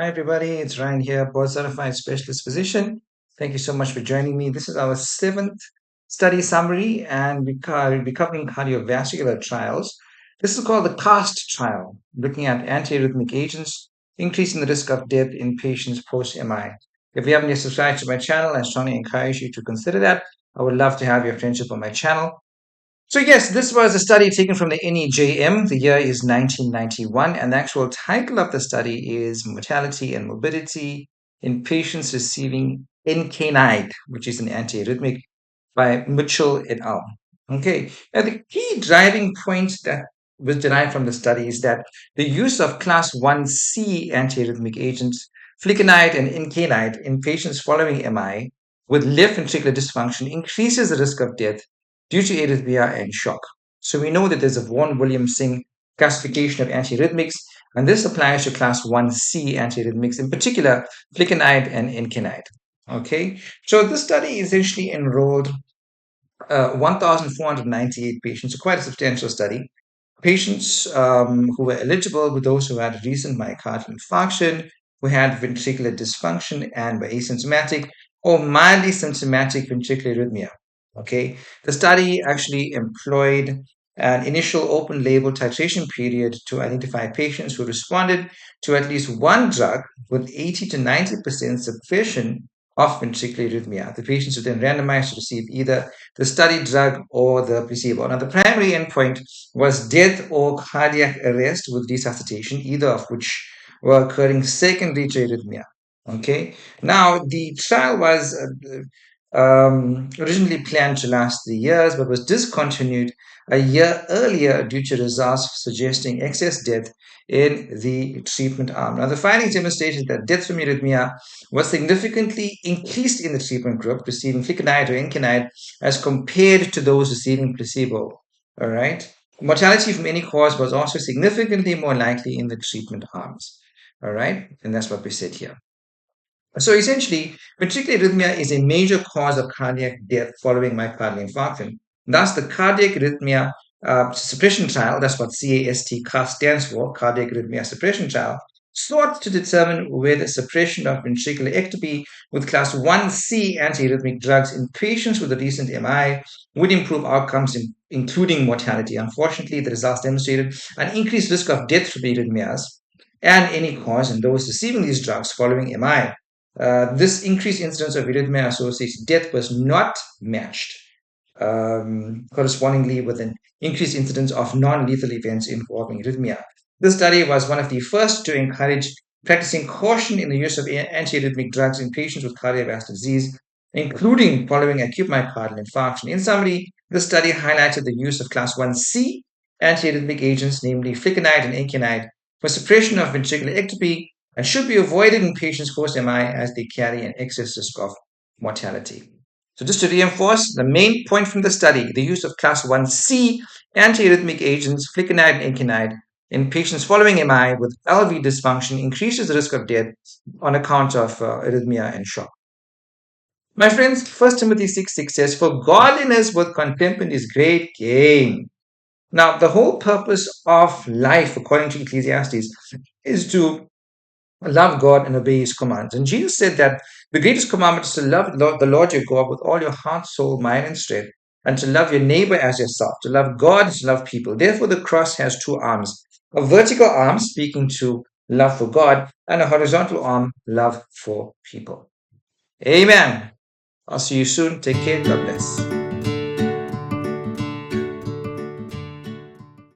Hi, everybody. It's Ryan here, board certified specialist physician. Thank you so much for joining me. This is our seventh study summary, and we'll be covering cardiovascular trials. This is called the CAST trial, looking at anti-arrhythmic agents, increasing the risk of death in patients post-MI. If you haven't yet subscribed to my channel, I strongly encourage you to consider that. I would love to have your friendship on my channel. So yes, this was a study taken from the NEJM. The year is 1991, and the actual title of the study is Mortality and Morbidity in Patients Receiving Incanide, which is an antiarrhythmic by Mitchell et al. Okay, now the key driving point that was derived from the study is that the use of class 1C antiarrhythmic agents, flecainide and incanide, in patients following MI with left ventricular dysfunction increases the risk of death due to arrhythmia and shock. So we know that there's a Vaughan-Williams-Singh classification of antiarrhythmics, and this applies to class 1C antiarrhythmics, in particular flecainide and incanide. Okay, so this study essentially enrolled 1,498 patients, so quite a substantial study. Patients who were eligible were those who had recent myocardial infarction, who had ventricular dysfunction and were asymptomatic or mildly symptomatic ventricular arrhythmia. Okay, the study actually employed an initial open label titration period to identify patients who responded to at least one drug with 80 to 90% suppression of ventricular arrhythmia. The patients were then randomized to receive either the study drug or the placebo. Now, the primary endpoint was death or cardiac arrest with resuscitation, either of which were occurring secondary to arrhythmia. Okay. Now, the trial was originally planned to last 3 years, but was discontinued a year earlier due to results suggesting excess death in the treatment arm. Now, the findings demonstrated that death from arrhythmia was significantly increased in the treatment group receiving flecainide or incanide as compared to those receiving placebo. All right. Mortality from any cause was also significantly more likely in the treatment arms. All right. And that's what we said here. So essentially, ventricular arrhythmia is a major cause of cardiac death following myocardial infarction. Thus, the cardiac arrhythmia suppression trial, that's what CAST stands for, cardiac arrhythmia suppression trial, sought to determine whether suppression of ventricular ectopy with class 1C antiarrhythmic drugs in patients with a recent MI would improve outcomes, including mortality. Unfortunately, the results demonstrated an increased risk of death from arrhythmias and any cause in those receiving these drugs following MI. This increased incidence of arrhythmia associated death was not matched correspondingly with an increased incidence of non-lethal events involving arrhythmia. This study was one of the first to encourage practicing caution in the use of antiarrhythmic drugs in patients with cardiovascular disease, including following acute myocardial infarction. In summary, this study highlighted the use of class 1C antiarrhythmic agents, namely flecainide and incanide, for suppression of ventricular ectopy and should be avoided in patients post-MI as they carry an excess risk of mortality. So just to reinforce, the main point from the study, the use of class 1C antiarrhythmic agents, flecainide and incanide, in patients following MI with LV dysfunction increases the risk of death on account of arrhythmia and shock. My friends, 1 Timothy 6:6 says, "For godliness with contentment is great gain." Now, the whole purpose of life, according to Ecclesiastes, is to love God and obey his commands. And Jesus said that the greatest commandment is to love the Lord your God with all your heart, soul, mind, and strength, and to love your neighbor as yourself. To love God is to love people. Therefore, the cross has two arms: a vertical arm, speaking to love for God, and a horizontal arm, love for people. Amen. I'll see you soon. Take care. God bless.